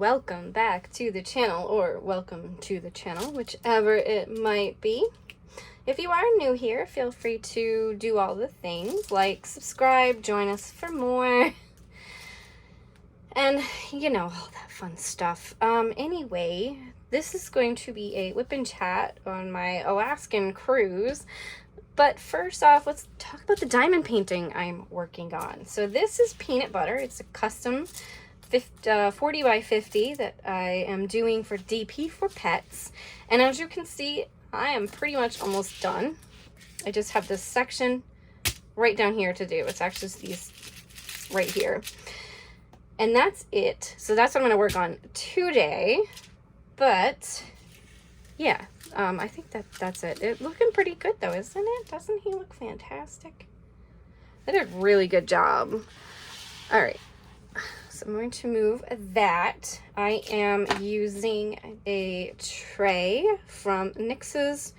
welcome back to the channel, or welcome to the channel, whichever it might be. If you are new here, feel free to do all the things like subscribe, join us for more, and you know, all that fun stuff. Anyway, this is going to be a whip and chat on my Alaskan cruise. But first off, let's talk about the diamond painting I'm working on. So this is peanut butter. It's a custom 40 by 50 that I am doing for DP for Pets. And as you can see, I am pretty much almost done. I just have this section right down here to do. It's actually these right here. And that's it. So that's what I'm going to work on today. But yeah, I think that's it. It's looking pretty good though, isn't it? Doesn't he look fantastic? They did a really good job. All right. So I'm going to move that. I am using a tray from NYX's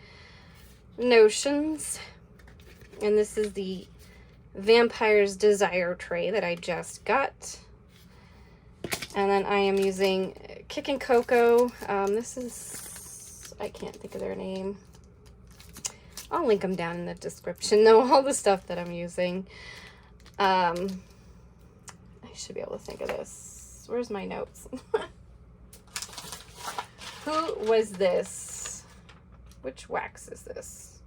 Notions. And this is the Vampire's Desire tray that I just got. And then I am using Kick and Cocoa. This is, I can't think of their name. I'll link them down in the description though, all the stuff that I'm using. I should be able to think of this. Where's my notes? Who was this? Which wax is this?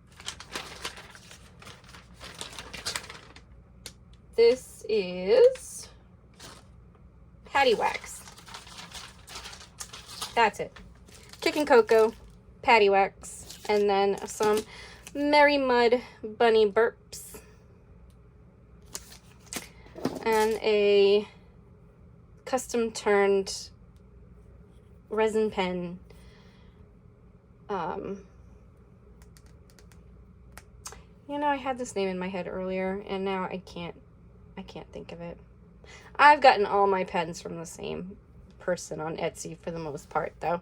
This is Patty Wax. That's it. Kick and Cocoa, Patty Wax, and then some Merry Mud Bunny Burps. And a custom turned resin pen. You know, I had this name in my head earlier and now I can't think of it. I've gotten all my pens from the same person on Etsy for the most part though.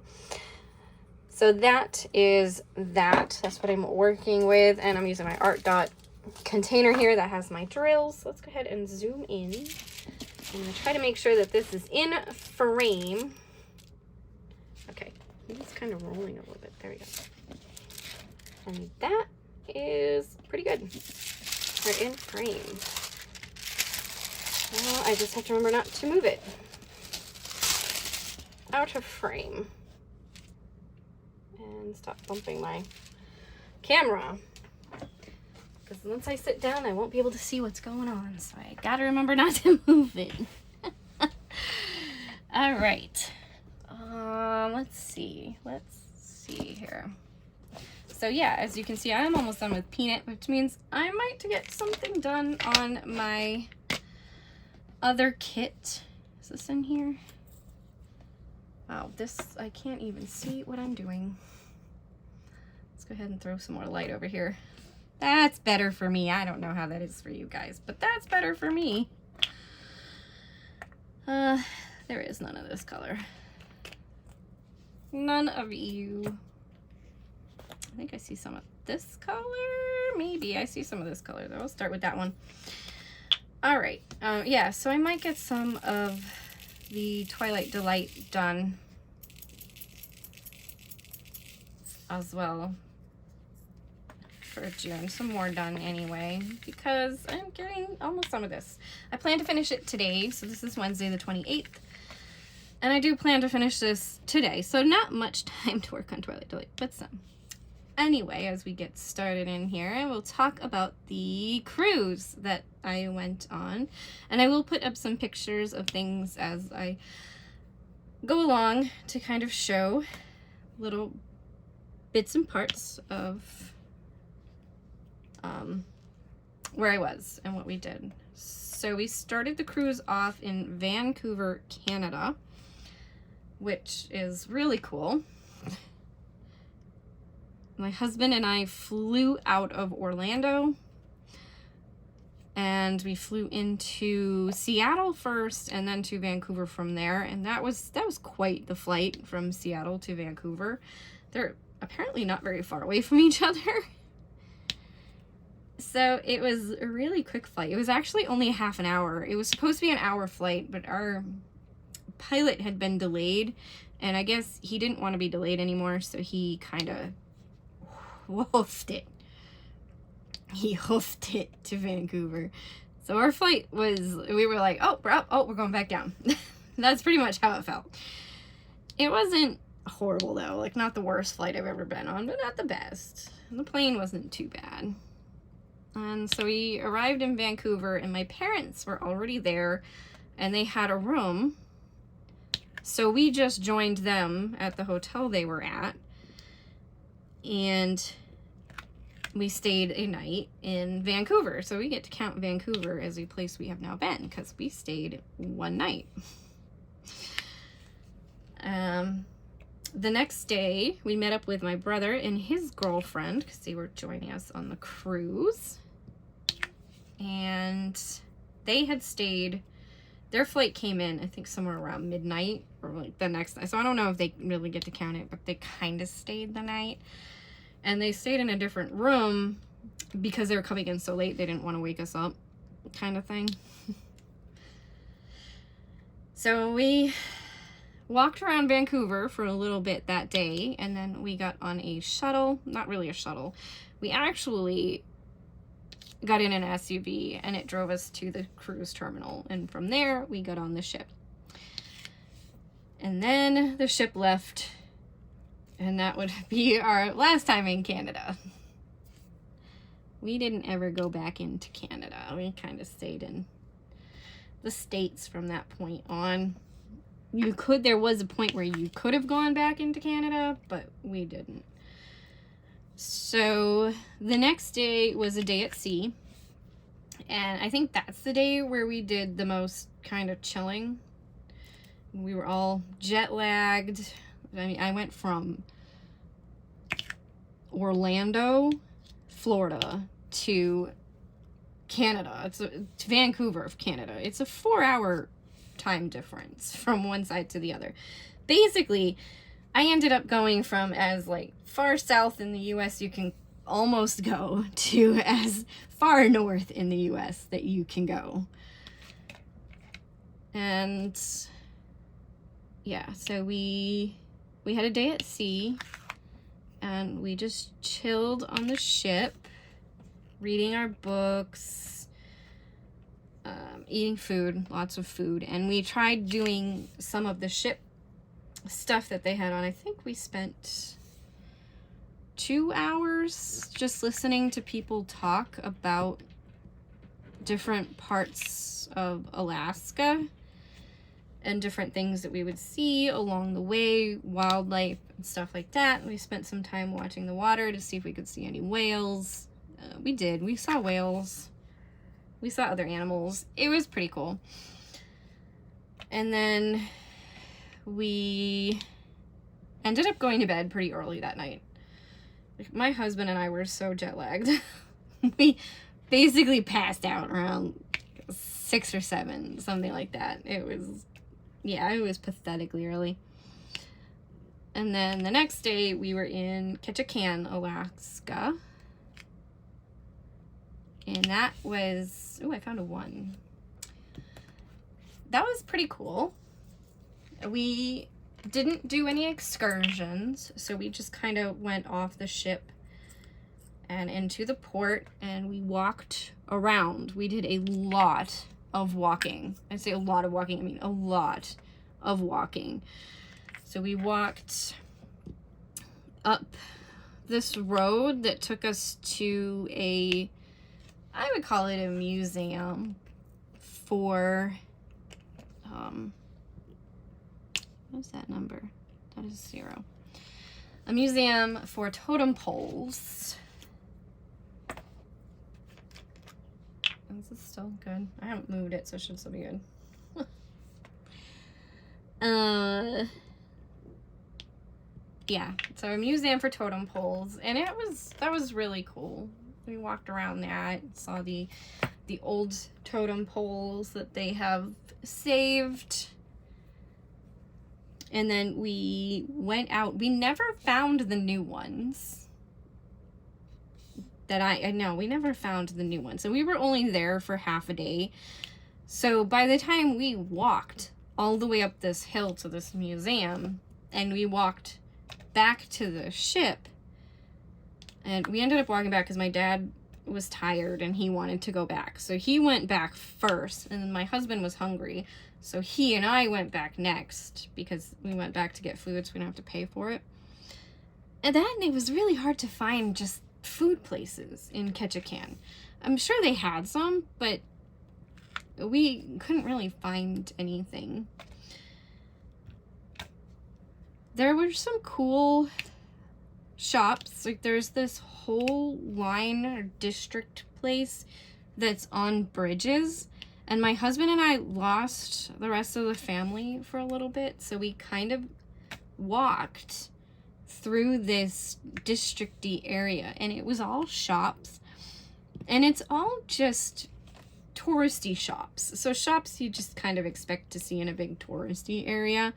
So that is that. That's what I'm working with, and I'm using my Art Dot container here that has my drills. Let's go ahead and zoom in. I'm going to try to make sure that this is in frame. Okay, it's kind of rolling a little bit. There we go. And that is pretty good. We're in frame. Well, I just have to remember not to move it out of frame. And stop bumping my camera. Because once I sit down, I won't be able to see what's going on. So I gotta remember not to move it. All right. Let's see. Let's see here. So yeah, as you can see, I'm almost done with Peanut, which means I might get something done on my other kit. Is this in here? Wow, this, I can't even see what I'm doing. Let's go ahead and throw some more light over here. That's better for me. I don't know how that is for you guys, but that's better for me. There is none of this color. None of you. I think I see some of this color. Maybe I see some of this color though. I'll start with that one. All right. Yeah, so I might get some of the Twilight Delight done as well for June. Some more done anyway, because I'm getting almost some of this. I plan to finish it today, so this is Wednesday the 28th, and I do plan to finish this today, so not much time to work on Twilight Delight, but some. Anyway, as we get started in here, I will talk about the cruise that I went on, and I will put up some pictures of things as I go along to kind of show little bits and parts of where I was and what we did. So we started the cruise off in Vancouver, Canada, which is really cool. My husband and I flew out of Orlando, and we flew into Seattle first and then to Vancouver from there, and that was quite the flight from Seattle to Vancouver. They're apparently not very far away from each other. So it was a really quick flight. It was actually only a half an hour. It was supposed to be an hour flight, but our pilot had been delayed, and I guess he didn't want to be delayed anymore, so he kind of hoofed it. He hoofed it to Vancouver. So our flight was, we were like, oh, we're up. Oh, we're going back down. That's pretty much how it felt. It wasn't horrible, though. Like, not the worst flight I've ever been on, but not the best. The plane wasn't too bad. And so we arrived in Vancouver, and my parents were already there, and they had a room. So we just joined them at the hotel they were at, and we stayed a night in Vancouver. So we get to count Vancouver as a place we have now been, because we stayed one night. The next day, we met up with my brother and his girlfriend, because they were joining us on the cruise. And they had stayed, their flight came in, I think, somewhere around midnight, or like the next night. So I don't know if they really get to count it, but they kind of stayed the night. And they stayed in a different room because they were coming in so late, they didn't want to wake us up, kind of thing. So we walked around Vancouver for a little bit that day, and then we got on a shuttle. Not really a shuttle. We actually got in an SUV, and it drove us to the cruise terminal. And from there, we got on the ship. And then the ship left, and that would be our last time in Canada. We didn't ever go back into Canada. We kind of stayed in the States from that point on. There was a point where you could have gone back into Canada, but we didn't. So the next day was a day at sea, and I think that's the day where we did the most kind of chilling. We were all jet lagged. I mean, I went from Orlando, Florida, to Canada. To Vancouver of Canada. It's a 4-hour time difference from one side to the other. Basically, I ended up going from as like far south in the US you can almost go to as far north in the US that you can go. And yeah, so we had a day at sea, and we just chilled on the ship, reading our books, eating food, lots of food, and we tried doing some of the ship stuff that they had on. I think we spent 2 hours just listening to people talk about different parts of Alaska and different things that we would see along the way, wildlife and stuff like that. We spent some time watching the water to see if we could see any whales. We did. We saw whales. We saw other animals. It was pretty cool. And then we ended up going to bed pretty early that night. My husband and I were so jet lagged. We basically passed out around 6 or 7, something like that. It was pathetically early. And then the next day we were in Ketchikan, Alaska. And that was, I found a 1. That was pretty cool. We didn't do any excursions, so we just kind of went off the ship and into the port, and we walked around. We did a lot of walking. I say a lot of walking, I mean a lot of walking. So we walked up this road that took us to I would call it a museum for, what's that number? That is 0. A museum for totem poles. Is this still good? I haven't moved it, so it should still be good. Yeah, so a museum for totem poles, and that was really cool. We walked around that, saw the old totem poles that they have saved. And then we went out. We never found the new ones. We never found the new ones. So we were only there for half a day. So by the time we walked all the way up this hill to this museum, and we walked back to the ship. And we ended up walking back because my dad was tired and he wanted to go back. So he went back first, and then my husband was hungry. So he and I went back next because we went back to get food so we don't have to pay for it. And then it was really hard to find just food places in Ketchikan. I'm sure they had some, but we couldn't really find anything. There were some cool shops. Like, there's this whole line or district place that's on bridges, and my husband and I lost the rest of the family for a little bit, so we kind of walked through this districty area, and it was all shops, and it's all just touristy shops. So shops you just kind of expect to see in a big touristy area,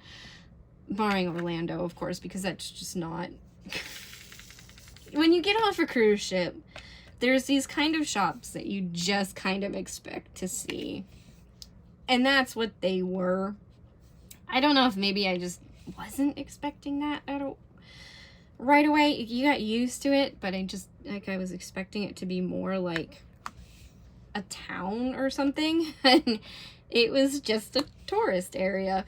barring Orlando, of course, because that's just not when you get off a cruise ship, there's these kind of shops that you just kind of expect to see. And that's what they were. I don't know if maybe I just wasn't expecting that right away. You got used to it, but I was expecting it to be more like a town or something. And it was just a tourist area.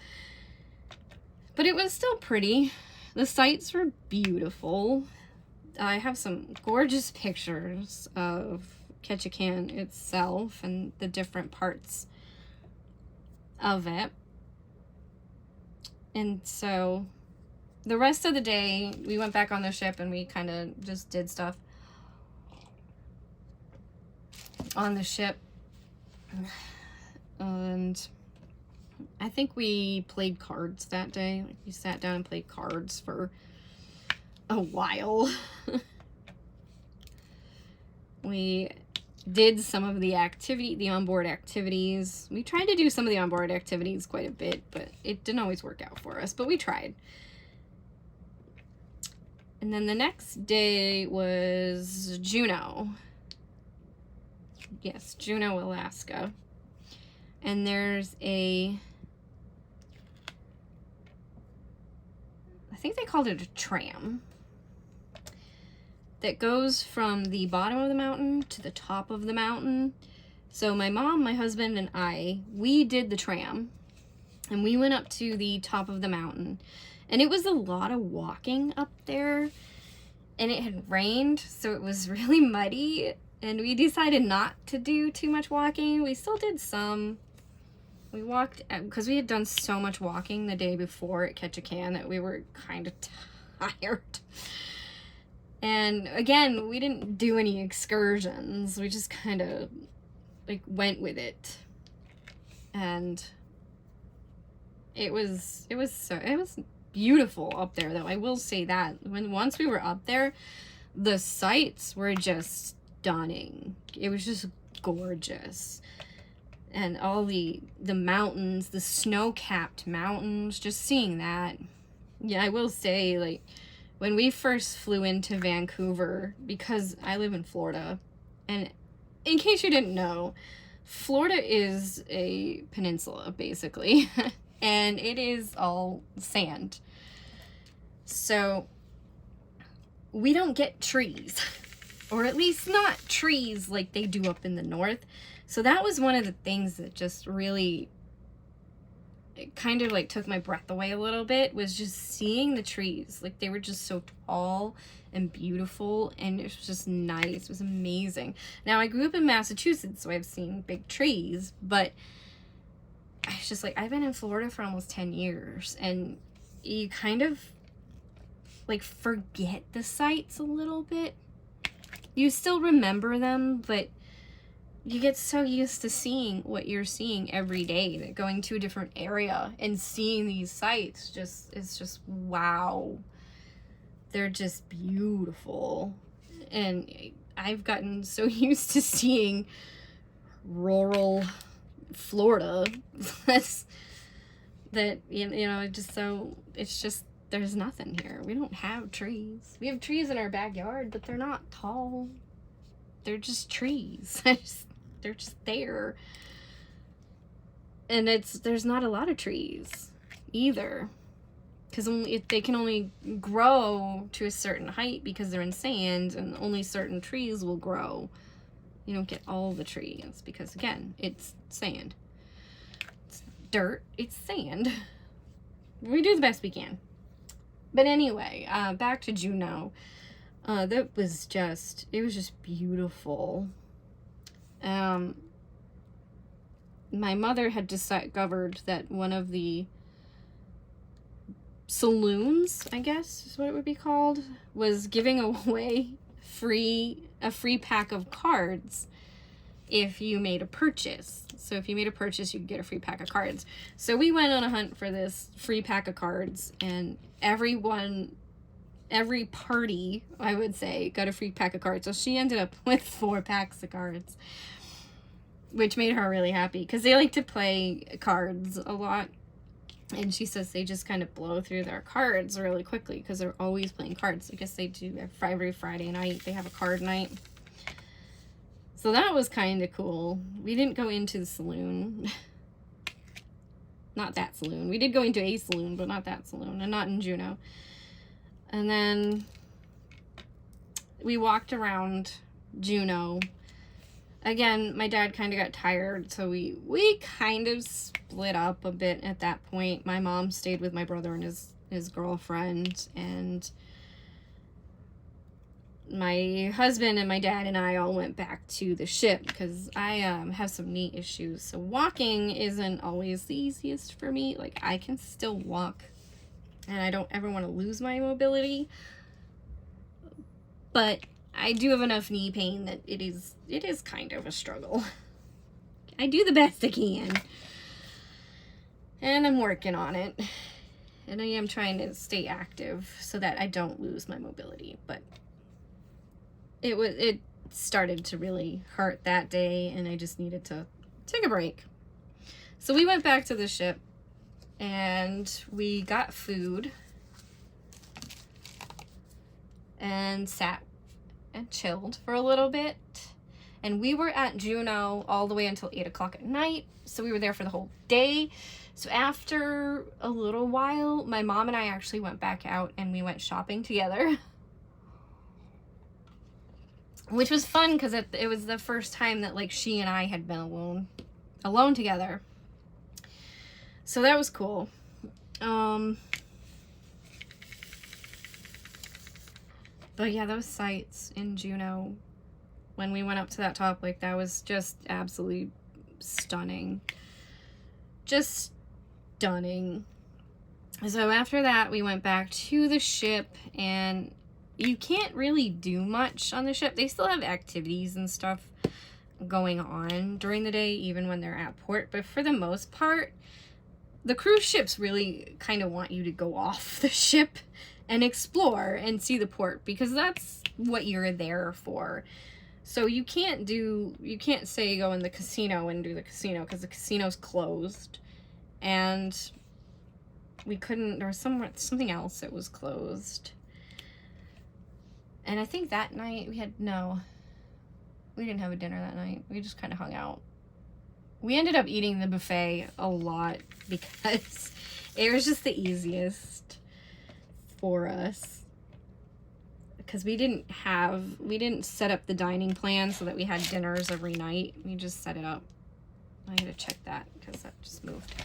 But it was still pretty. The sights were beautiful. I have some gorgeous pictures of Ketchikan itself and the different parts of it. And so the rest of the day, we went back on the ship and we kind of just did stuff on the ship. And I think we played cards that day. Like, we sat down and played cards for a while. We did some of the onboard activities. We tried to do some of the onboard activities quite a bit, but it didn't always work out for us, but we tried. And then the next day was Juneau. Yes, Juneau, Alaska. And there's I think they called it a tram, that goes from the bottom of the mountain to the top of the mountain. So my mom, my husband, and we did the tram, and we went up to the top of the mountain. And it was a lot of walking up there, and it had rained, so it was really muddy, and we decided not to do too much walking. We still did some. We walked, because we had done so much walking the day before at Ketchikan that we were kind of tired. And again, we didn't do any excursions. We just kind of like went with it. And it was beautiful up there, though. I will say that once we were up there, the sights were just stunning. It was just gorgeous. And all the mountains, the snow-capped mountains, just seeing that. Yeah, I will say, like, when we first flew into Vancouver, because I live in Florida, and in case you didn't know, Florida is a peninsula, basically, and it is all sand. So we don't get trees, or at least not trees like they do up in the north. So that was one of the things that just really, it kind of like took my breath away a little bit, was just seeing the trees. Like, they were just so tall and beautiful, and it was just nice. It was amazing. Now, I grew up in Massachusetts, so I've seen big trees, but I was just like, I've been in Florida for almost 10 years, and you kind of like forget the sights a little bit. You still remember them, but you get so used to seeing what you're seeing every day that going to a different area and seeing these sights it's just wow. They're just beautiful. And I've gotten so used to seeing rural Florida that you know, it's just there's nothing here. We don't have trees. We have trees in our backyard, but they're not tall. They're just trees. They're just there. And there's not a lot of trees either, because they can only grow to a certain height because they're in sand, and only certain trees will grow. You don't get all the trees because, again, it's sand. It's dirt, it's sand. We do the best we can. But anyway, back to Juneau. It was just beautiful. My mother had discovered that one of the saloons, I guess is what it would be called, was giving away a free pack of cards if you made a purchase. So if you made a purchase, you could get a free pack of cards. So we went on a hunt for this free pack of cards, and every party, I would say, got a free pack of cards. So she ended up with 4 packs of cards, which made her really happy because they like to play cards a lot. And she says they just kind of blow through their cards really quickly because they're always playing cards. I guess they do every Friday night. They have a card night. So that was kind of cool. We didn't go into the saloon. Not that saloon. We did go into a saloon, but not that saloon. And not in Juneau. And then we walked around Juneau. Again, my dad kind of got tired, so we kind of split up a bit at that point. My mom stayed with my brother and his girlfriend, and my husband and my dad and I all went back to the ship because I have some knee issues. So walking isn't always the easiest for me. Like, I can still walk, and I don't ever want to lose my mobility, but I do have enough knee pain that it is kind of a struggle. I do the best I can, and I'm working on it, and I am trying to stay active so that I don't lose my mobility. But it started to really hurt that day, and I just needed to take a break. So we went back to the ship, and we got food and sat and chilled for a little bit. And we were at Juneau all the way until 8 o'clock at night, so we were there for the whole day. So after a little while, my mom and I actually went back out and we went shopping together, which was fun because it was the first time that, like, she and I had been alone together. So that was cool. But yeah, those sights in Juneau, when we went up to that top, like, that was just absolutely stunning. Just stunning. So after that, we went back to the ship, and you can't really do much on the ship. They still have activities and stuff going on during the day, even when they're at port. But for the most part, the cruise ships really kind of want you to go off the ship and explore and see the port, because that's what you're there for. So you can't say go in the casino and do the casino, because the casino's closed, and we couldn't, there was something else that was closed. And I think that night we didn't have a dinner that night. We just kind of hung out. We ended up eating the buffet a lot because it was just the easiest for us, because we didn't set up the dining plan so that we had dinners every night. We just set it up. I gotta check that because that just moved.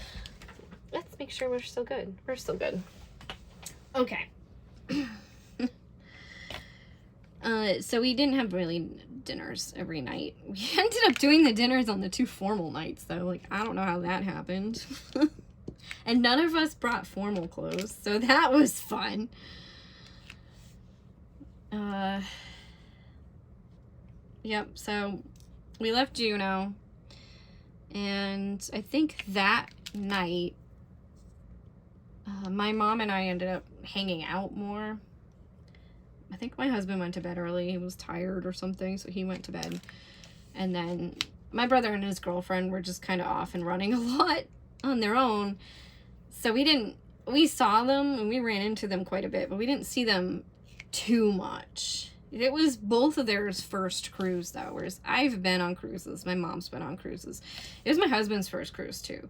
Let's make sure we're still good. We're still good. Okay. So we didn't have really dinners every night. We ended up doing the dinners on the 2 formal nights, though. Like, I don't know how that happened. And none of us brought formal clothes, so that was fun. Yep, so we left Juneau, and I think that night, my mom and I ended up hanging out more. I think my husband went to bed early. He was tired or something, so he went to bed. And then my brother and his girlfriend were just kind of off and running a lot on their own. So we saw them and we ran into them quite a bit, but we didn't see them too much. It was both of theirs first cruise, though, whereas I've been on cruises. My mom's been on cruises. It was my husband's first cruise, too.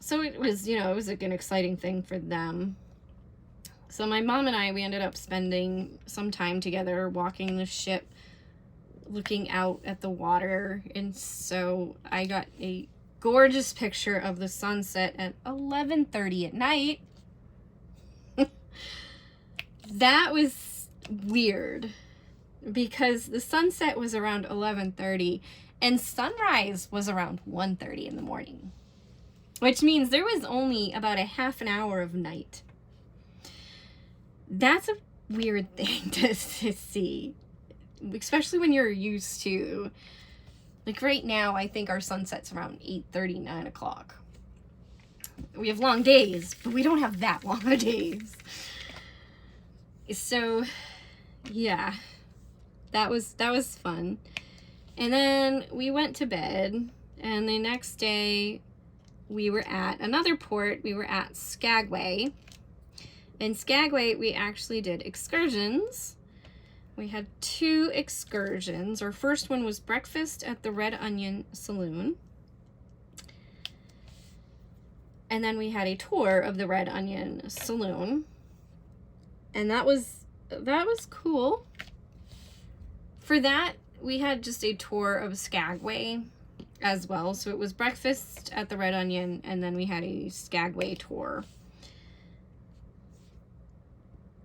So it was, you know, it was like an exciting thing for them. So my mom and I, we ended up spending some time together walking the ship, looking out at the water. And so I got a gorgeous picture of the sunset at 11:30 at night. That was weird because the sunset was around 11:30 and sunrise was around 1:30 in the morning, which means there was only about a half an hour of night. That's a weird thing to see, especially when you're used to, like right now, I think our sunset's around 8:30, 9 o'clock. We have long days, but we don't have that long of days. So, yeah, that was fun. And then we went to bed, and the next day we were at another port. We were at Skagway. In Skagway, we actually did excursions. We had 2 excursions. Our first one was breakfast at the Red Onion Saloon. And then we had a tour of the Red Onion Saloon. And that was cool. For that, we had just a tour of Skagway as well. So it was breakfast at the Red Onion, and then we had a Skagway tour.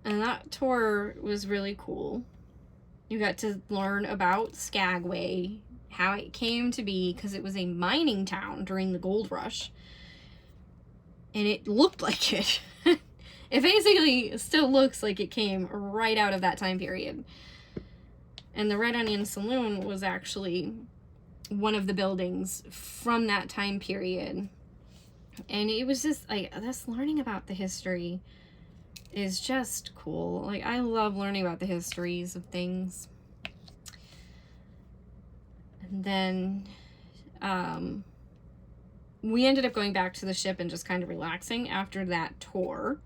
And that tour was really cool. You got to learn about Skagway, how it came to be, because it was a mining town during the gold rush. And it looked like it. It basically still looks like it came right out of that time period. And the Red Onion Saloon was actually one of the buildings from that time period. And it was just like, this learning about the history is just cool. Like, I love learning about the histories of things. And then we ended up going back to the ship and just kind of relaxing after that tour.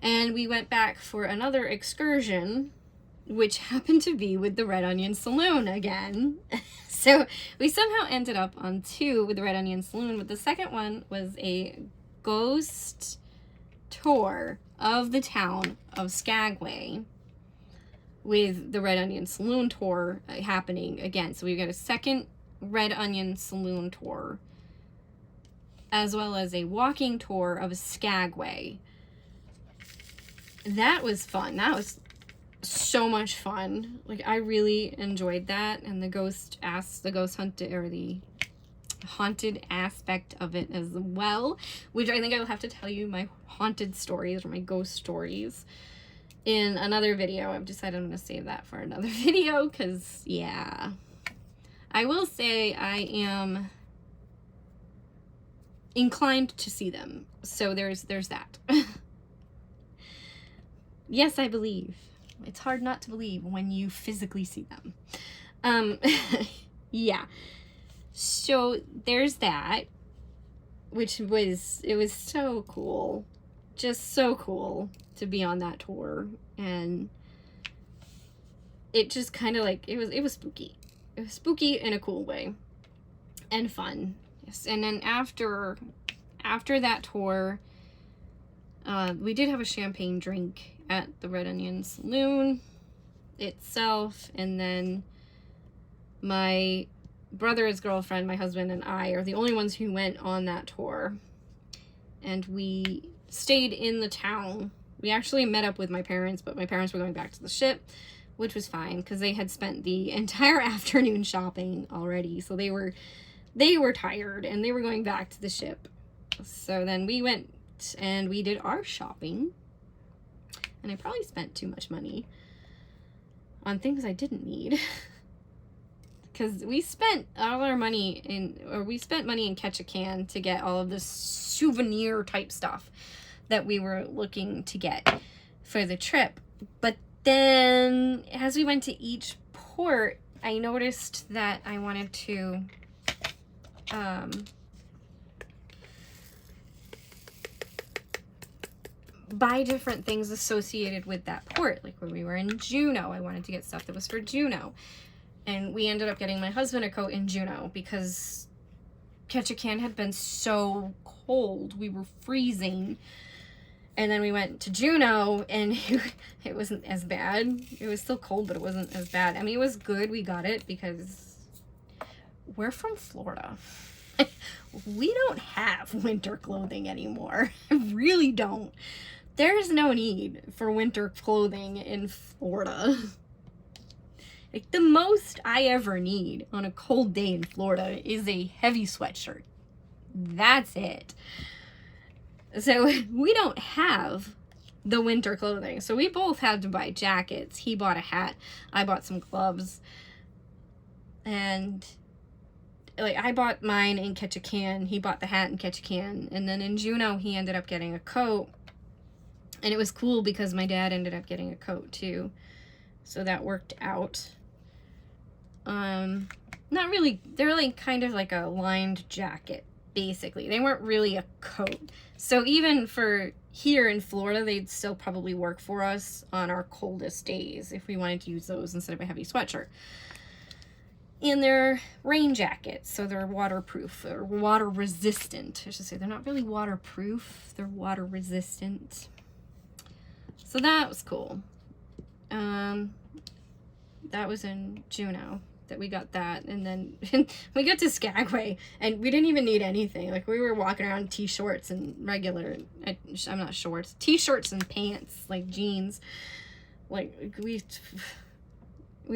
And we went back for another excursion, which happened to be with the Red Onion Saloon again. So we somehow ended up on 2 with the Red Onion Saloon, but the second one was a ghost tour of the town of Skagway with the Red Onion Saloon tour happening again. So we've got a second Red Onion Saloon tour, as well as a walking tour of Skagway. That was fun. That was so much fun. Like, I really enjoyed that. And the ghost hunted, or the haunted aspect of it as well, which I think I'll have to tell you my haunted stories or my ghost stories in another video. I've decided I'm going to save that for another video because, yeah, I will say I am inclined to see them. So there's that. Yes, I believe. It's hard not to believe when you physically see them. Yeah. So there's that, which was, it was so cool. Just so cool to be on that tour. And it just kind of like, it was spooky. It was spooky in a cool way. And fun. Yes. And then after that tour, we did have a champagne drink at the Red Onion Saloon itself. And then my brother's girlfriend, my husband, and I are the only ones who went on that tour. And we stayed in the town. We actually met up with my parents, but my parents were going back to the ship, which was fine because they had spent the entire afternoon shopping already. So they were tired and they were going back to the ship. So then we went and we did our shopping. And I probably spent too much money on things I didn't need. Because we spent all our money we spent money in Ketchikan to get all of this souvenir type stuff that we were looking to get for the trip. But then as we went to each port, I noticed that I wanted to buy different things associated with that port. Like when we were in Juneau, I wanted to get stuff that was for Juneau. And we ended up getting my husband a coat in Juneau because Ketchikan had been so cold. We were freezing. And then we went to Juneau, and it wasn't as bad. It was still cold, but it wasn't as bad. I mean, it was good. We got it because we're from Florida. We don't have winter clothing anymore. I really don't. There's no need for winter clothing in Florida. Like, the most I ever need on a cold day in Florida is a heavy sweatshirt. That's it. So we don't have the winter clothing. So we both had to buy jackets. He bought a hat. I bought some gloves. And like, I bought mine in Ketchikan. He bought the hat in Ketchikan. And then in Juneau, he ended up getting a coat. And it was cool because my dad ended up getting a coat too. So that worked out. Not really, they're like kind of like a lined jacket, basically. They weren't really a coat. So even for here in Florida, they'd still probably work for us on our coldest days if we wanted to use those instead of a heavy sweatshirt. And they're rain jackets, so they're waterproof or water resistant. I should say they're not really waterproof, they're water resistant. So that was cool. That was in Juneau that we got that, and then we got to Skagway, and we didn't even need anything. Like, we were walking around in t-shorts and regular, I'm not shorts, t-shirts and pants, like jeans. Like, we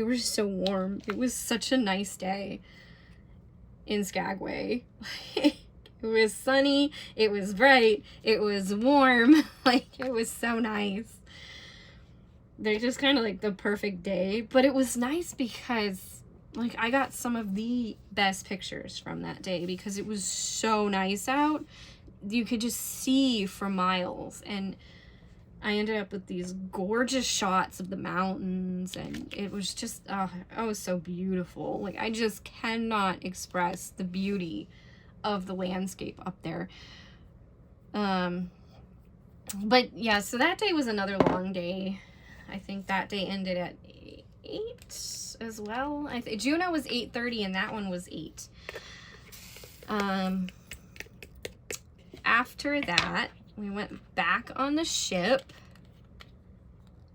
were so warm. It was such a nice day in Skagway. It was sunny, it was bright, it was warm. Like, it was so nice. They're just kind of like the perfect day. But it was nice because, like, I got some of the best pictures from that day because it was so nice out. You could just see for miles. And I ended up with these gorgeous shots of the mountains. And it was just, oh, it was so beautiful. Like, I just cannot express the beauty of the landscape up there. But yeah, so that day was another long day. I think that day ended at 8 as well. Juneau was 8:30 and that one was 8. After that, we went back on the ship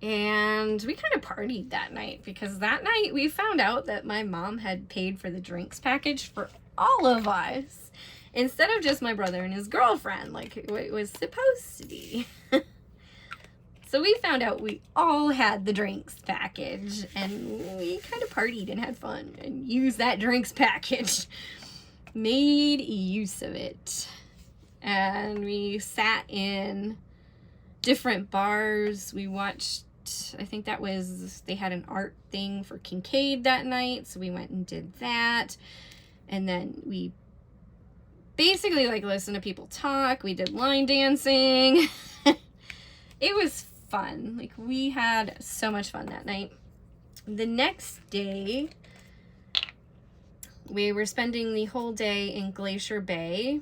and we kind of partied that night because that night we found out that my mom had paid for the drinks package for all of us instead of just my brother and his girlfriend like it was supposed to be. So we found out we all had the drinks package, and we kind of partied and had fun and used that drinks package. Made use of it. And we sat in different bars. We watched, I think that was, they had an art thing for Kincaid that night, so we went and did that. And then we basically like listened to people talk. We did line dancing. It was fun. Like, we had so much fun that night. The next day, we were spending the whole day in Glacier Bay,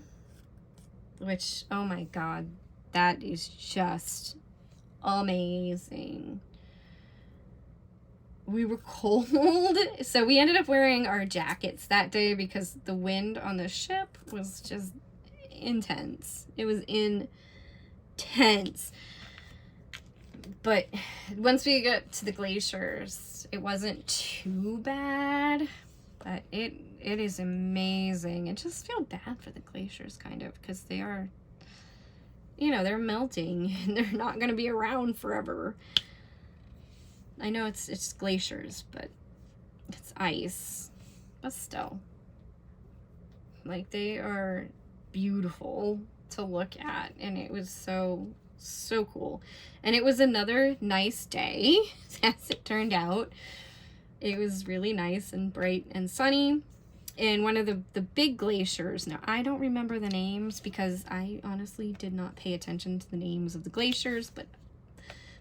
which, oh my god, that is just amazing. We were cold, so we ended up wearing our jackets that day because the wind on the ship was just intense. It was intense. But once we got to the glaciers, it wasn't too bad, but it is amazing. I just feel bad for the glaciers, kind of, because they are, you know, they're melting, and they're not going to be around forever. I know it's glaciers, but it's ice, but still. Like, they are beautiful to look at, and it was so cool. And it was another nice day, as it turned out. It was really nice and bright and sunny. And one of the big glaciers, now I don't remember the names because I honestly did not pay attention to the names of the glaciers, but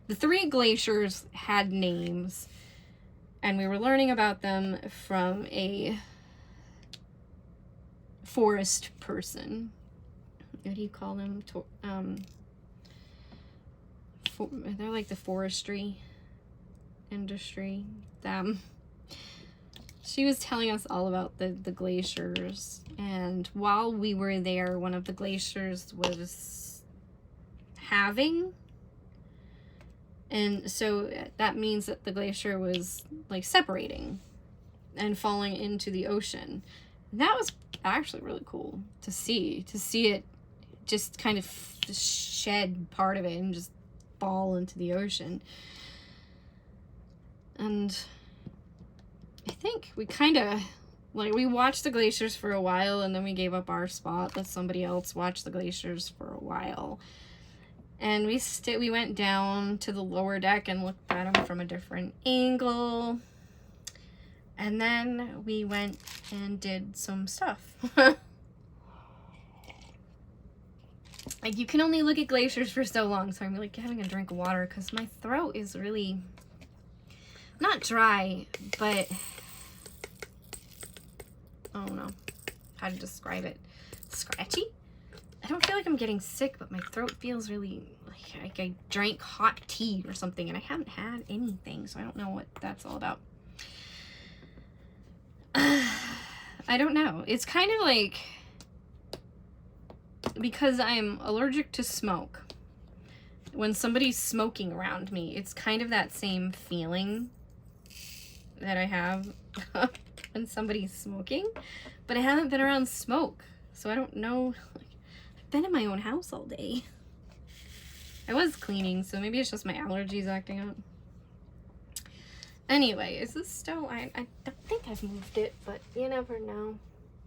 the 3 glaciers had names, and we were learning about them from a forest person. What do you call them? They're like the forestry industry. Them. she was telling us all about the glaciers, and while we were there, one of the glaciers was halving, and so that means that the glacier was like separating and falling into the ocean. And that was actually really cool to see it just kind of shed part of it and just fall into the ocean. And I think we kind of, like, we watched the glaciers for a while, and then we gave up our spot, let somebody else watch the glaciers for a while. And we went down to the lower deck and looked at them from a different angle. And then we went and did some stuff. Like, you can only look at glaciers for so long, so I'm like having a drink of water because my throat is really not dry, but I don't know how to describe it. Scratchy? I don't feel like I'm getting sick, but my throat feels really like I drank hot tea or something, and I haven't had anything, so I don't know what that's all about. I don't know. It's kind of like, because I'm allergic to smoke, when somebody's smoking around me, it's kind of that same feeling that I have when somebody's smoking, but I haven't been around smoke, so I don't know. I've been in my own house all day. I was cleaning, so maybe it's just my allergies acting up. Anyway, is this still, I don't think I've moved it, but you never know.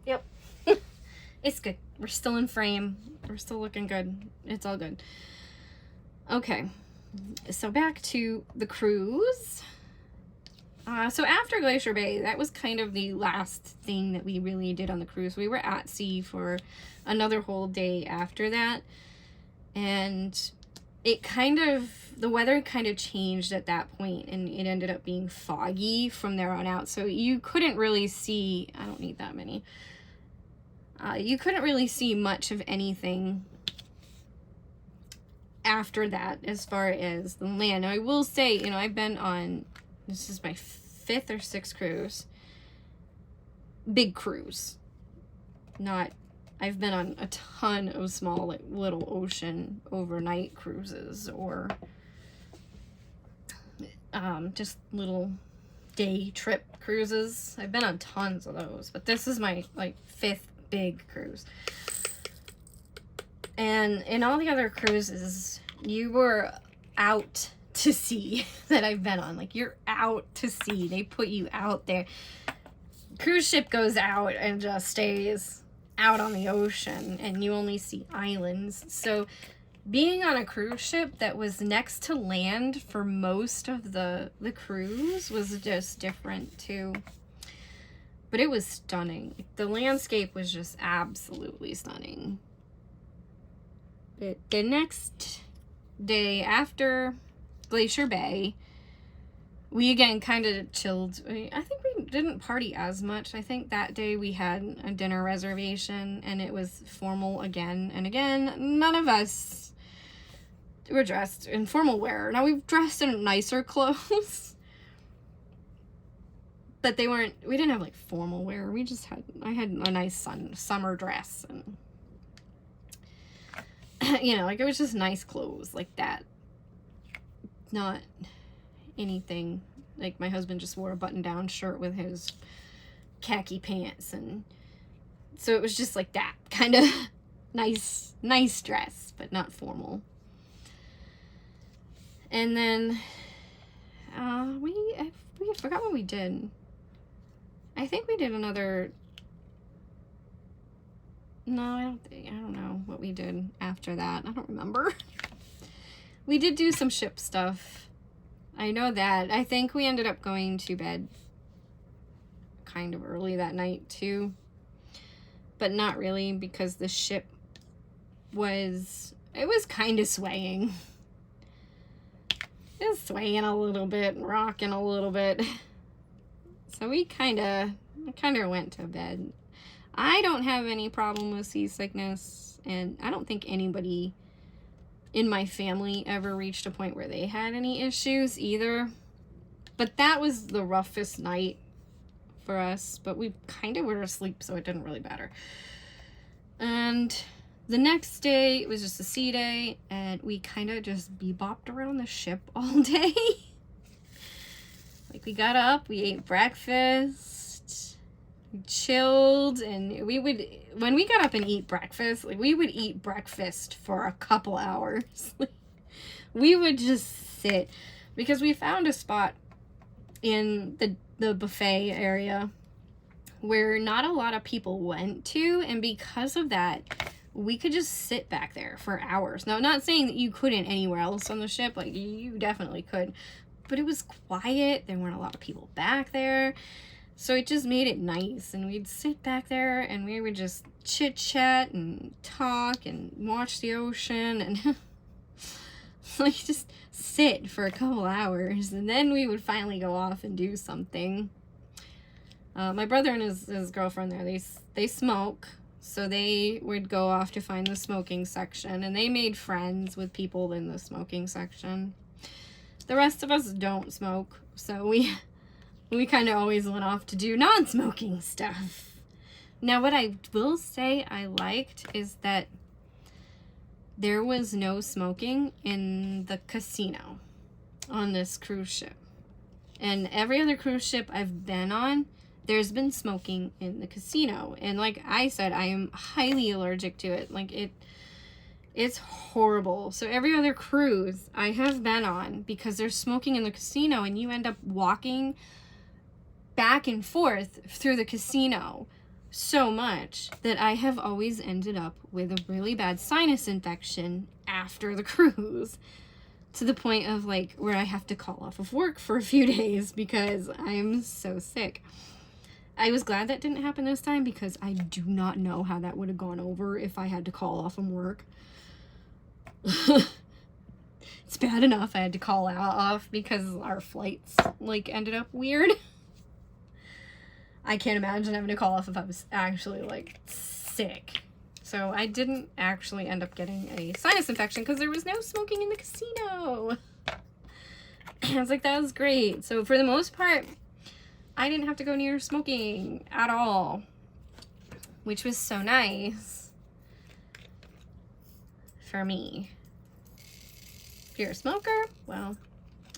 Yep. It's good. We're still in frame. We're still looking good. It's all good. Okay. So back to the cruise. So after Glacier Bay, that was kind of the last thing that we really did on the cruise. We were at sea for another whole day after that. And it kind of, the weather kind of changed at that point, and it ended up being foggy from there on out. So you couldn't really see, I don't need that many. You couldn't really see much of anything after that as far as the land. Now, I will say, you know, I've been on, this is my 5th or 6th cruise. Big cruise. Not, I've been on a ton of small, like, little ocean overnight cruises, or just little day trip cruises. I've been on tons of those, but this is my, like, 5th big cruise. And in all the other cruises, you were out to sea that I've been on. Like, you're out to sea. They put you out there. Cruise ship goes out and just stays out on the ocean, and you only see islands. So being on a cruise ship that was next to land for most of the cruise was just different too. But it was stunning. The landscape was just absolutely stunning. But the next day after Glacier Bay, we again kind of chilled. I think we didn't party as much. I think that day we had a dinner reservation, and it was formal again and again. None of us were dressed in formal wear. Now, we've dressed in nicer clothes. But they weren't, we didn't have like formal wear. We just had, I had a nice summer dress, and you know, like, it was just nice clothes like that. Not anything, like, my husband just wore a button-down shirt with his khaki pants, and so it was just like that kind of nice dress, but not formal. And then I forgot what we did. I think we did another, no, I don't know what we did after that. I don't remember. We did do some ship stuff. I know that. I think we ended up going to bed kind of early that night too. But not really, because the ship was, it was kind of swaying. It was swaying a little bit and rocking a little bit. So we kind of went to bed. I don't have any problem with seasickness, and I don't think anybody in my family ever reached a point where they had any issues either. But that was the roughest night for us, but we kind of were asleep, so it didn't really matter. And the next day, it was just a sea day, and we kind of just bebopped around the ship all day. Like, we got up, we ate breakfast, we chilled, and we would, when we got up and eat breakfast, like, we would eat breakfast for a couple hours. We would just sit, because we found a spot in the buffet area where not a lot of people went to, and because of that, we could just sit back there for hours. Now, I'm not saying that you couldn't anywhere else on the ship, like, you definitely could, but it was quiet, there weren't a lot of people back there, so it just made it nice, and we'd sit back there, and we would just chit-chat, and talk, and watch the ocean, and like, just sit for a couple hours, and then we would finally go off and do something. My brother and his girlfriend there, they smoke, so they would go off to find the smoking section, and they made friends with people in the smoking section. The rest of us don't smoke, so we kind of always went off to do non-smoking stuff. Now, what I will say I liked is that there was no smoking in the casino on this cruise ship. And every other cruise ship I've been on, there's been smoking in the casino. And like I said, I am highly allergic to it. Like, it's horrible. So every other cruise I have been on, because there's smoking in the casino, and you end up walking back and forth through the casino so much that I have always ended up with a really bad sinus infection after the cruise, to the point of, like, where I have to call off of work for a few days because I'm so sick. I was glad that didn't happen this time, because I do not know how that would have gone over if I had to call off from work. It's bad enough I had to call off because our flights, like, ended up weird. I can't imagine having to call off if I was actually, like, sick. So I didn't actually end up getting a sinus infection because there was no smoking in the casino. I was like, that was great. So for the most part, I didn't have to go near smoking at all, which was so nice for me. If you're a smoker, well,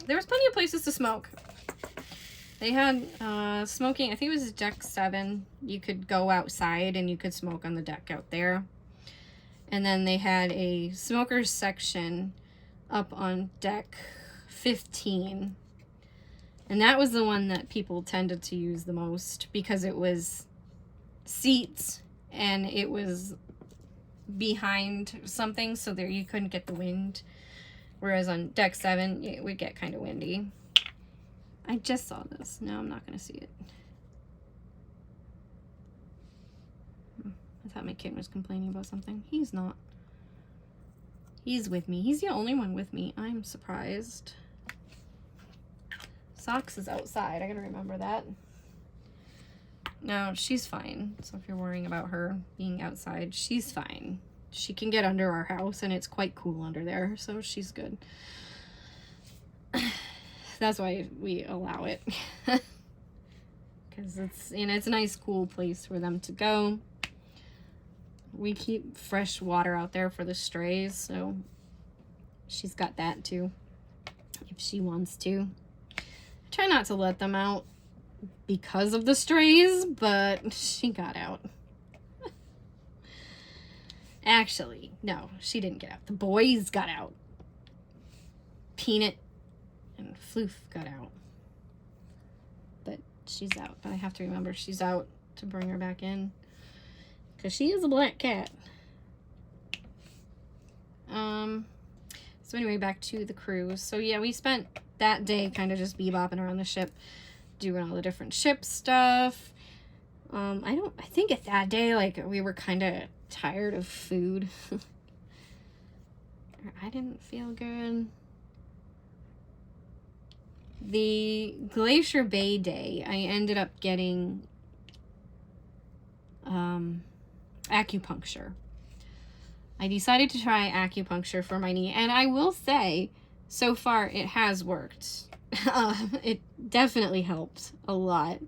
there was plenty of places to smoke. They had smoking, I think it was deck 7. You could go outside and you could smoke on the deck out there. And then they had a smoker's section up on deck 15. And that was the one that people tended to use the most, because it was seats and it was behind something, so there you couldn't get the wind. Whereas on deck 7, it would get kind of windy. I just saw this. No, I'm not going to see it. I thought my kid was complaining about something. He's not. He's with me. He's the only one with me. I'm surprised. Socks is outside. I gotta remember that. No, she's fine. So if you're worrying about her being outside, she's fine. She can get under our house, and it's quite cool under there, so she's good. That's why we allow it. Because it's, you know, it's a nice, cool place for them to go. We keep fresh water out there for the strays, so she's got that too, if she wants to. Try not to let them out because of the strays, but she got out. Actually, no, she didn't get out. The boys got out. Peanut and Floof got out. But she's out. But I have to remember she's out to bring her back in, because she is a black cat. So anyway, back to the cruise. So yeah, we spent that day kind of just bebopping around the ship, doing all the different ship stuff. I think at that day, like, we were kind of tired of food. I didn't feel good. The Glacier Bay day, I ended up getting acupuncture. I decided to try acupuncture for my knee, and I will say, so far it has worked. It definitely helped a lot.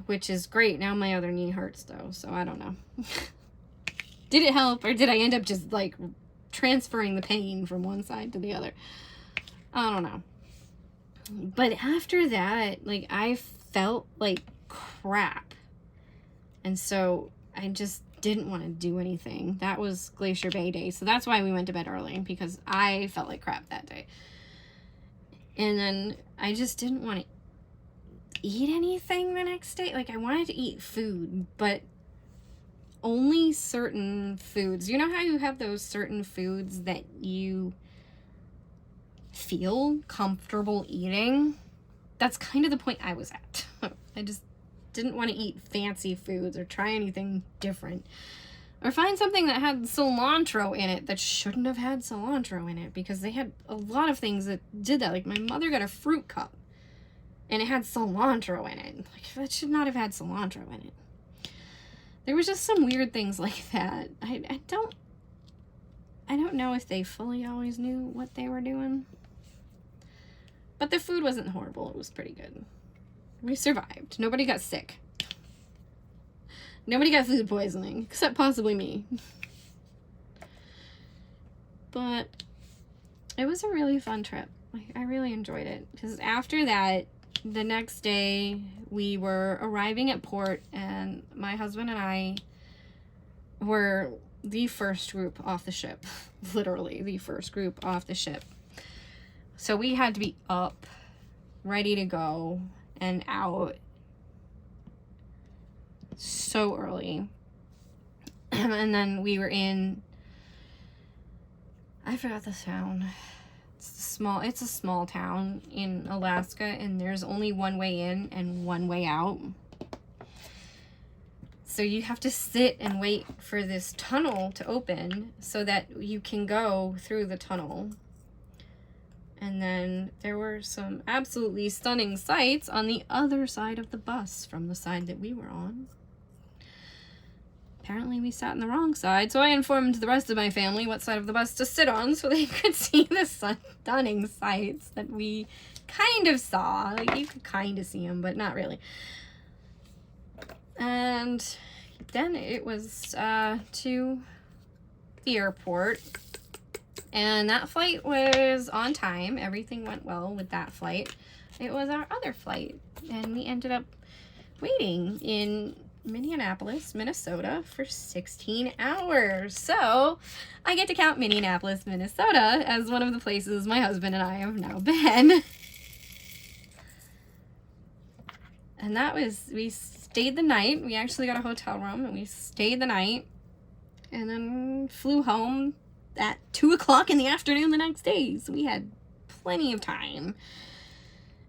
which is great. Now my other knee hurts though, so I don't know. Did it help, or did I end up just like transferring the pain from one side to the other? I don't know. But after that, like, I felt like crap. And so I just didn't want to do anything. That was Glacier Bay Day. So that's why we went to bed early, because I felt like crap that day. And then I just didn't want to eat anything the next day. Like, I wanted to eat food, but only certain foods. You know how you have those certain foods that you feel comfortable eating? That's kind of the point I was at. I just didn't want to eat fancy foods or try anything different. Or find something that had cilantro in it that shouldn't have had cilantro in it, because they had a lot of things that did that. Like, my mother got a fruit cup and it had cilantro in it. Like, that should not have had cilantro in it. There was just some weird things like that. I don't know if they fully always knew what they were doing. But the food wasn't horrible. It was pretty good. We survived. Nobody got sick. Nobody got food poisoning, except possibly me. But it was a really fun trip. I really enjoyed it. Because after that, the next day, we were arriving at port, and my husband and I were the first group off the ship. Literally, the first group off the ship. So we had to be up, ready to go, and out so early. And then we were in, I forgot the town. It's a small town in Alaska, and there's only one way in and one way out. So you have to sit and wait for this tunnel to open so that you can go through the tunnel. And then there were some absolutely stunning sights on the other side of the bus from the side that we were on. Apparently we sat on the wrong side, so I informed the rest of my family what side of the bus to sit on so they could see the stunning sights that we kind of saw. Like, you could kind of see them, but not really. And then it was to the airport. And that flight was on time. Everything went well with that flight. It was our other flight, and we ended up waiting in Minneapolis, Minnesota for 16 hours. So I get to count Minneapolis, Minnesota as one of the places my husband and I have now been. And that was, we stayed the night. We actually got a hotel room, and we stayed the night, and then flew home at 2 o'clock in the afternoon the next day. So we had plenty of time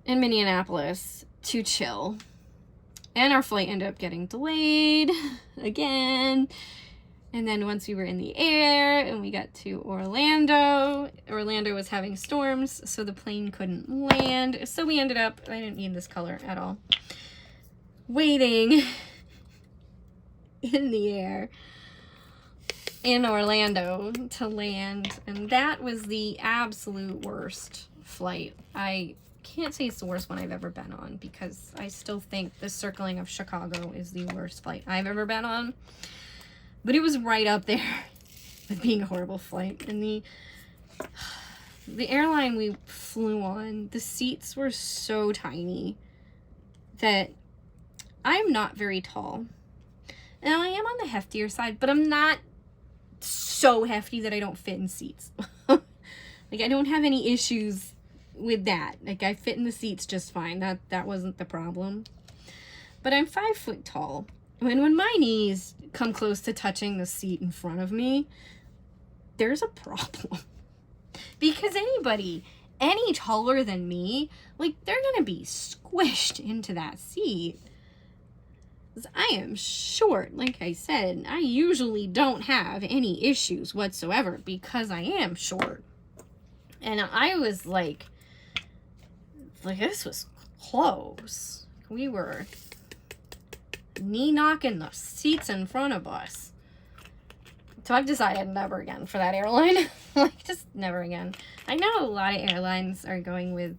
in Minneapolis to chill. And our flight ended up getting delayed again. And then once we were in the air and we got to Orlando was having storms, so the plane couldn't land. So we ended up, I didn't need this color at all, waiting in the air in Orlando to land. And that was the absolute worst flight. I can't say it's the worst one I've ever been on, because I still think the circling of Chicago is the worst flight I've ever been on. But it was right up there with being a horrible flight. And the airline we flew on, the seats were so tiny that I'm not very tall. And I am on the heftier side, but I'm not so hefty that I don't fit in seats. Like, I don't have any issues with that. Like, I fit in the seats just fine. That wasn't the problem. But I'm 5 foot tall. When my knees come close to touching the seat in front of me, there's a problem. Because anybody any taller than me, like, they're gonna be squished into that seat. 'Cause I am short. Like I said, I usually don't have any issues whatsoever because I am short. And I was like this was close. We were knee knocking the seats in front of us. So I've decided never again for that airline. Like, just never again. I know a lot of airlines are going with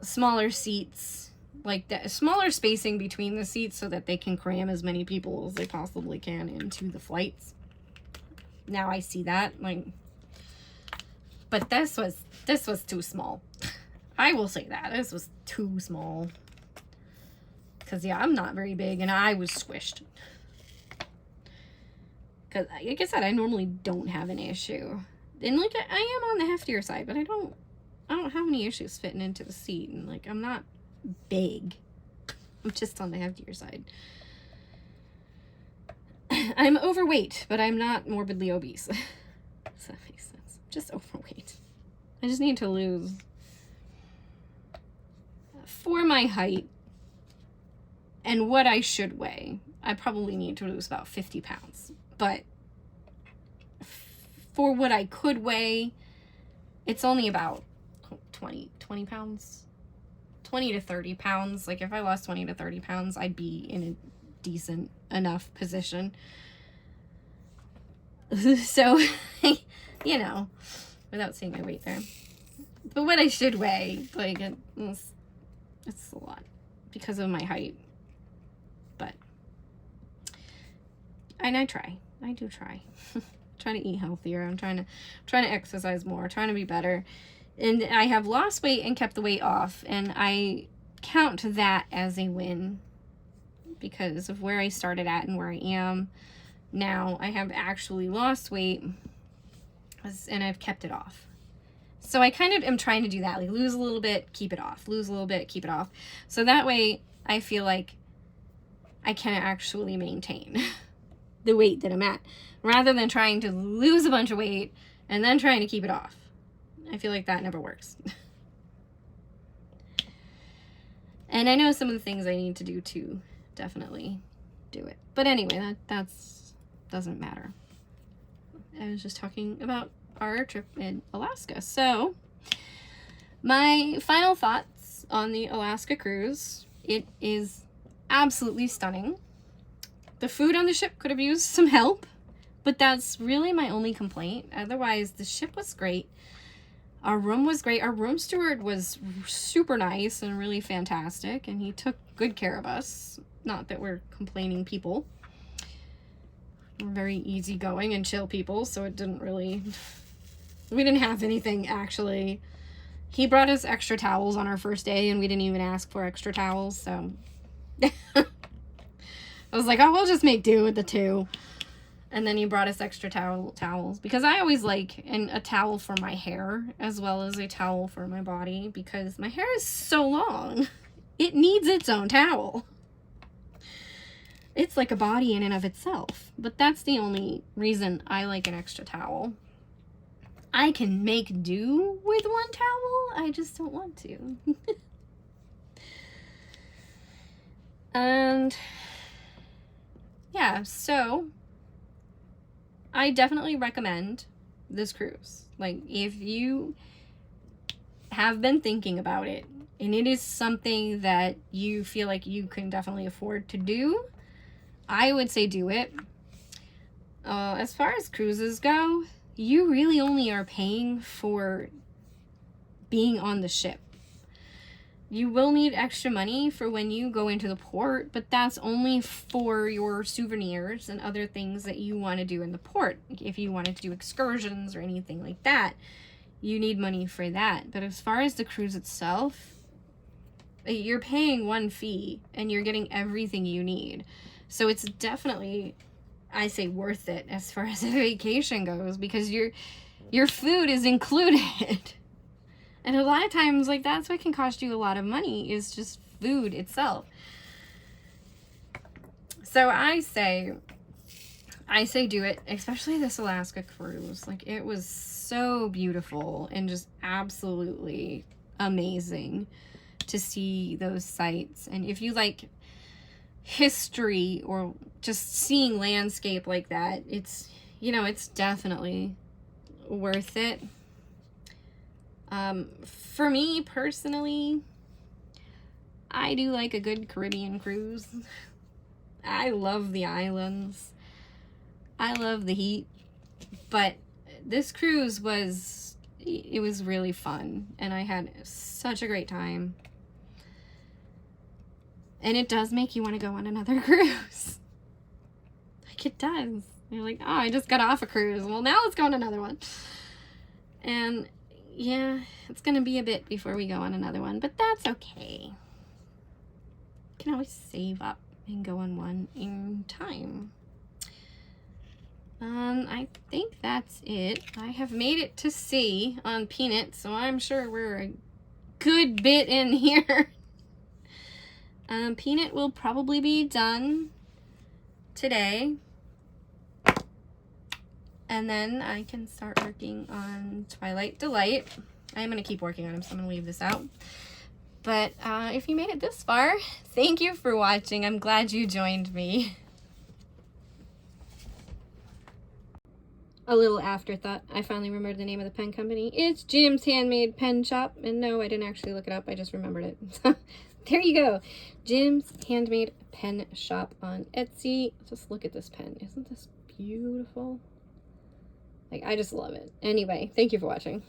smaller seats like the smaller spacing between the seats so that they can cram as many people as they possibly can into the flights. Now I see that, like, but this was too small. I will say that this was too small. Because, yeah, I'm not very big, and I was squished. Because, like I said, I normally don't have an issue. And, like, I am on the heftier side, but I don't have any issues fitting into the seat. And, like, I'm not big. I'm just on the heftier side. I'm overweight, but I'm not morbidly obese. Does that make sense? I'm just overweight. I just need to lose, for my height and what I should weigh, I probably need to lose about 50 pounds. But for what I could weigh, it's only about 20 pounds. 20 to 30 pounds. Like, if I lost 20 to 30 pounds, I'd be in a decent enough position. So, you know, without saying my weight there. But what I should weigh, like, it's a lot because of my height. But, and I do try. Trying to eat healthier. I'm trying to exercise more, trying to be better. And I have lost weight and kept the weight off, and I count that as a win because of where I started at and where I am now. I have actually lost weight and I've kept it off. So I kind of am trying to do that, like lose a little bit, keep it off, lose a little bit, keep it off. So that way I feel like I can actually maintain the weight that I'm at, rather than trying to lose a bunch of weight and then trying to keep it off. I feel like that never works. And I know some of the things I need to do to definitely do it. But anyway, that's doesn't matter. I was just talking about our trip in Alaska. So, my final thoughts on the Alaska cruise. It is absolutely stunning. The food on the ship could have used some help, but that's really my only complaint. Otherwise, the ship was great. Our room was great. Our room steward was super nice and really fantastic, and he took good care of us. Not that we're complaining people. We're very easygoing and chill people, so it didn't really... We didn't have anything, actually. He brought us extra towels on our first day, and we didn't even ask for extra towels, so... I was like, oh, we'll just make do with the two. And then he brought us extra towels, because I always like a towel for my hair as well as a towel for my body, because my hair is so long. It needs its own towel. It's like a body in and of itself. But that's the only reason I like an extra towel. I can make do with one towel. I just don't want to. And yeah, so I definitely recommend this cruise. Like, if you have been thinking about it and it is something that you feel like you can definitely afford to do, I would say do it. As far as cruises go, you really only are paying for being on the ship. You will need extra money for when you go into the port, but that's only for your souvenirs and other things that you want to do in the port. If you wanted to do excursions or anything like that, you need money for that. But as far as the cruise itself, you're paying one fee and you're getting everything you need. So it's definitely, I say, worth it as far as a vacation goes, because your food is included. And a lot of times, like, that's what can cost you a lot of money, is just food itself. So I say do it, especially this Alaska cruise. Like, it was so beautiful and just absolutely amazing to see those sights. And if you like history or just seeing landscape like that, it's, you know, it's definitely worth it. For me personally, I do like a good Caribbean cruise. I love the islands. I love the heat. But this cruise was really fun, and I had such a great time. And it does make you want to go on another cruise. Like, it does. You're like, oh, I just got off a cruise. Well, now let's go on another one. And yeah, it's going to be a bit before we go on another one, but that's okay. You can always save up and go on one in time. I think that's it. I have made it to sea on Peanut, so I'm sure we're a good bit in here. Peanut will probably be done today. And then I can start working on Twilight Delight. I'm going to keep working on him, so I'm going to leave this out. But if you made it this far, thank you for watching. I'm glad you joined me. A little afterthought, I finally remembered the name of the pen company. It's Jim's Handmade Pen Shop. And no, I didn't actually look it up. I just remembered it. There you go. Jim's Handmade Pen Shop on Etsy. Just look at this pen. Isn't this beautiful? Like, I just love it. Anyway, thank you for watching.